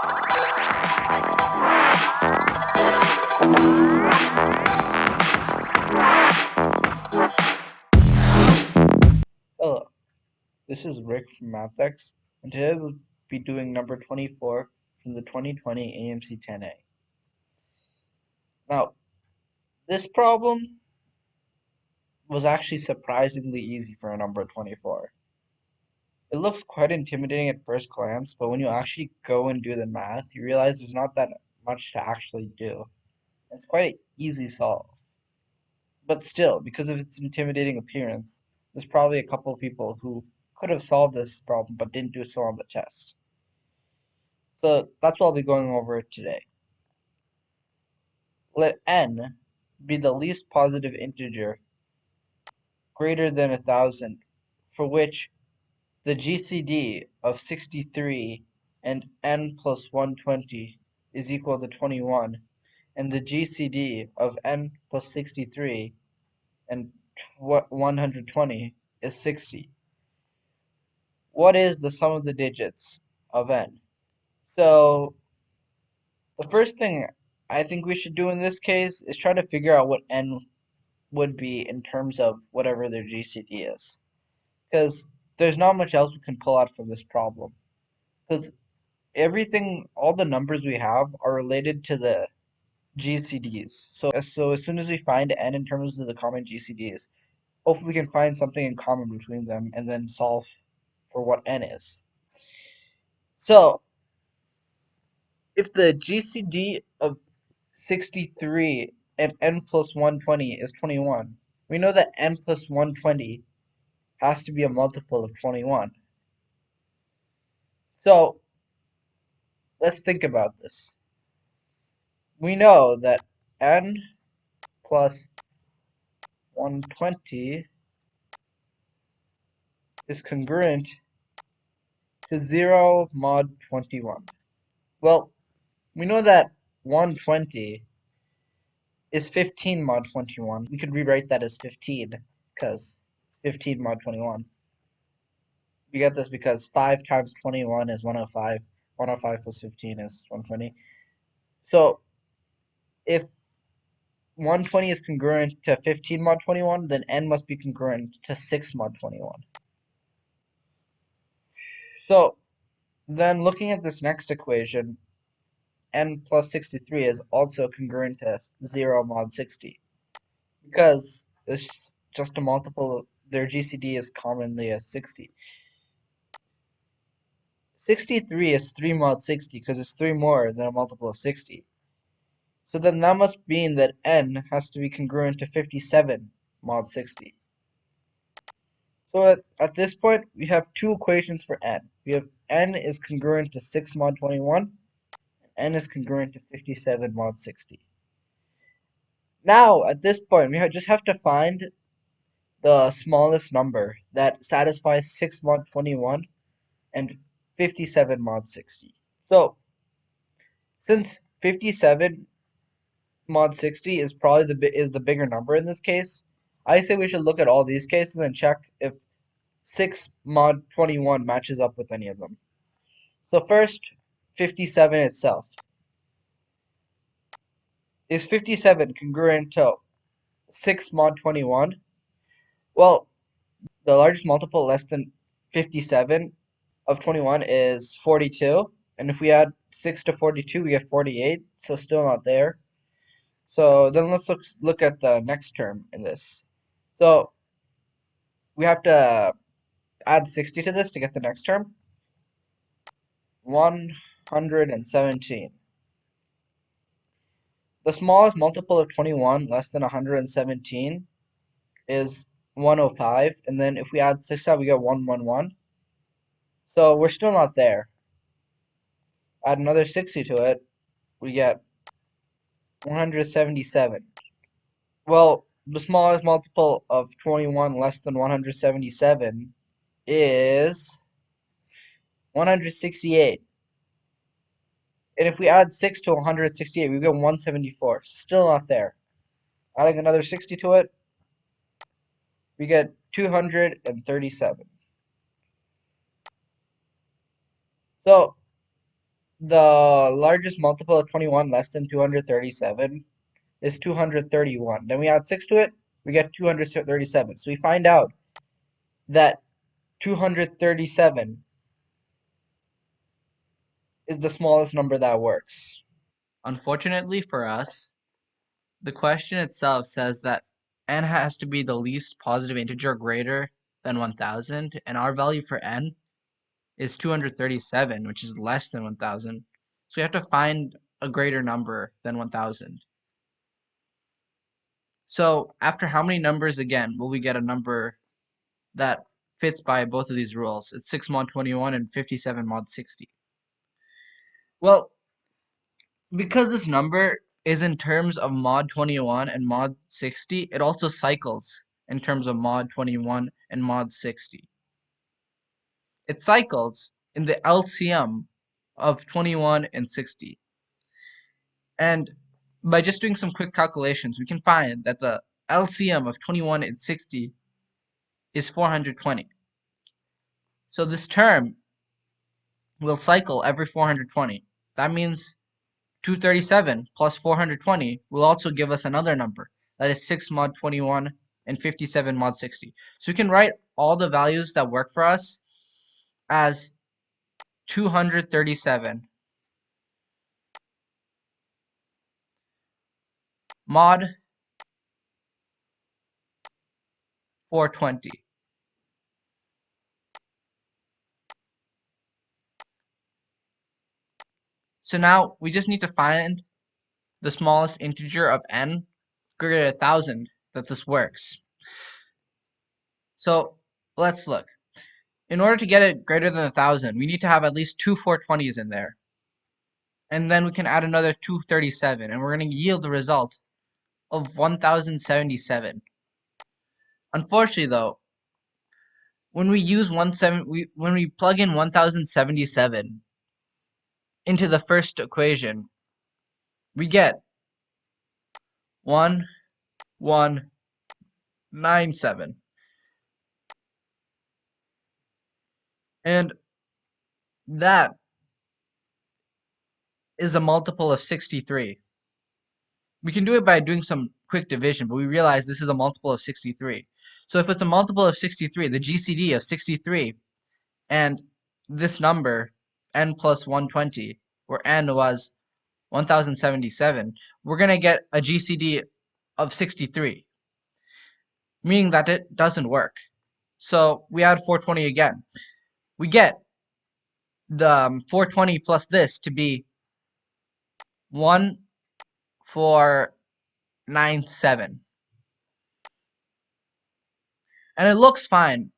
Hello, this is Rick from MathX, and today we'll be doing number 24 from the 2020 AMC 10A. Now, this problem was actually surprisingly easy for a number 24. It looks quite intimidating at first glance, but when you actually go and do the math, you realize there's not that much to actually do. It's quite an easy solve. But still, because of its intimidating appearance, there's probably a couple of people who could have solved this problem but didn't do so on the test. So that's what I'll be going over today. Let n be the least positive integer greater than 1,000 for which the GCD of 63 and n plus 120 is equal to 21, and the GCD of n plus 63 and 120 is 60. What is the sum of the digits of n? So the first thing I think we should do in this case is try to figure out what n would be in terms of whatever their GCD is. Because there's not much else we can pull out from this problem. Because all the numbers we have are related to the GCDs. So as soon as we find n in terms of the common GCDs, hopefully we can find something in common between them and then solve for what n is. So if the GCD of 63 and n plus 120 is 21, we know that n plus 120 has to be a multiple of 21. So let's think about this. We know that n plus 120 is congruent to 0 mod 21. Well, we know that 120 is 15 mod 21. We could rewrite that as 15 because it's 15 mod 21. We get this because 5 times 21 is 105. 105 plus 15 is 120. So if 120 is congruent to 15 mod 21, then n must be congruent to 6 mod 21. So then looking at this next equation, n plus 63 is also congruent to 0 mod 60 because it's just a multiple. Their GCD is commonly as 60. 63 is 3 mod 60 because it's 3 more than a multiple of 60. So then that must mean that n has to be congruent to 57 mod 60. So at this point, we have two equations for n. We have n is congruent to 6 mod 21, and n is congruent to 57 mod 60. Now, at this point, we just have to find the smallest number that satisfies 6 mod 21 and 57 mod 60. So, since 57 mod 60 is probably the bigger number in this case, I say we should look at all these cases and check if 6 mod 21 matches up with any of them. So first, 57 itself. Is 57 congruent to 6 mod 21? Well, the largest multiple less than 57 of 21 is 42. And if we add 6 to 42, we get 48. So still not there. So then let's look at the next term in this. So we have to add 60 to this to get the next term. 117. The smallest multiple of 21 less than 117 is 105, and then if we add 6 out, we get 111. So we're still not there. Add another 60 to it, we get 177. Well, the smallest multiple of 21 less than 177 is 168. And if we add 6 to 168, we get 174. Still not there. Adding another 60 to it, we get 237. So the largest multiple of 21 less than 237 is 231. Then we add 6 to it, we get 237. So we find out that 237 is the smallest number that works. Unfortunately for us, the question itself says that n has to be the least positive integer greater than 1000, and our value for n is 237, which is less than 1000. So we have to find a greater number than 1000. So after how many numbers again will we get a number that fits by both of these rules? It's 6 mod 21 and 57 mod 60. Well, because this number is in terms of mod 21 and mod 60, it also cycles in terms of mod 21 and mod 60. It cycles in the LCM of 21 and 60. And by just doing some quick calculations, we can find that the LCM of 21 and 60 is 420. So this term will cycle every 420. That means 237 plus 420 will also give us another number. That is 6 mod 21 and 57 mod 60. So we can write all the values that work for us as 237 mod 420. So now we just need to find the smallest integer of n greater than 1000 that this works. So let's look. In order to get it greater than 1000, we need to have at least two 420s in there. And then we can add another 237, and we're going to yield the result of 1077. Unfortunately though, when we plug in 1077 into the first equation, we get 1197. And that is a multiple of 63. We can do it by doing some quick division, but we realize this is a multiple of 63. So if it's a multiple of 63, the GCD of 63 and this number, n plus 120, where n was 1077, we're going to get a GCD of 63, meaning that it doesn't work. So we add 420 again. We get the 420 plus this to be 1497. And it looks fine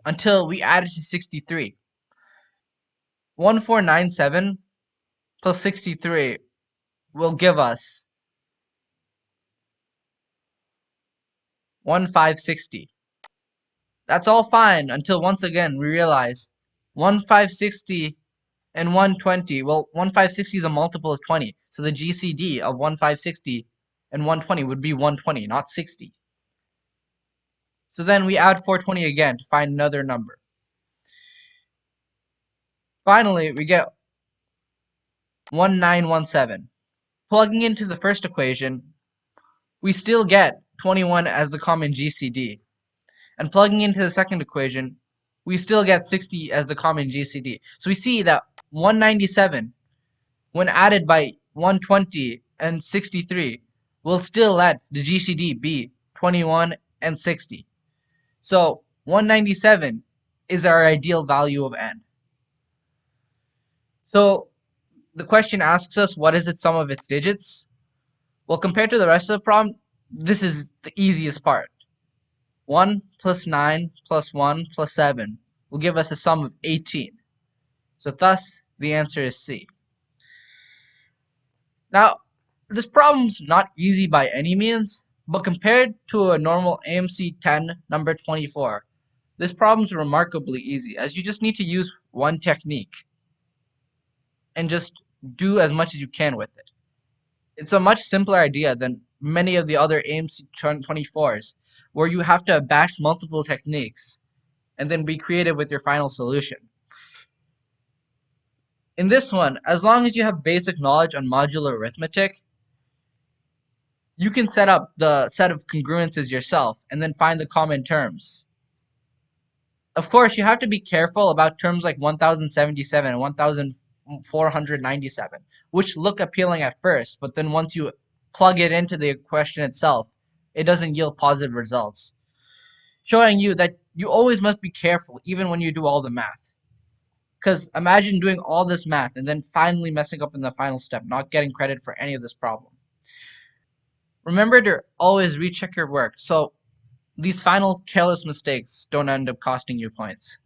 until we add it to 63. 1497 plus 63 will give us 1560. That's all fine until once again we realize 1560 and 120. Well, 1560 is a multiple of 20, so the GCD of 1560 and 120 would be 120, not 60. So then we add 420 again to find another number. Finally, we get 1917. Plugging into the first equation, we still get 21 as the common GCD. And plugging into the second equation, we still get 60 as the common GCD. So we see that 197, when added by 120 and 63, will still let the GCD be 21 and 60. So 197 is our ideal value of n. So the question asks us, what is its sum of its digits? Well, compared to the rest of the problem, this is the easiest part. 1 plus 9 plus 1 plus 7 will give us a sum of 18. So thus, the answer is C. Now, this problem's not easy by any means, but compared to a normal AMC 10 number 24, this problem's remarkably easy, as you just need to use one technique and just do as much as you can with it. It's a much simpler idea than many of the other AMC 24s, where you have to bash multiple techniques and then be creative with your final solution. In this one, as long as you have basic knowledge on modular arithmetic, you can set up the set of congruences yourself and then find the common terms. Of course, you have to be careful about terms like 1077 and 1497, which look appealing at first, but then once you plug it into the question itself, it doesn't yield positive results, showing you that you always must be careful even when you do all the math. Because imagine doing all this math and then finally messing up in the final step, not getting credit for any of this problem. Remember to always recheck your work so these final careless mistakes don't end up costing you points.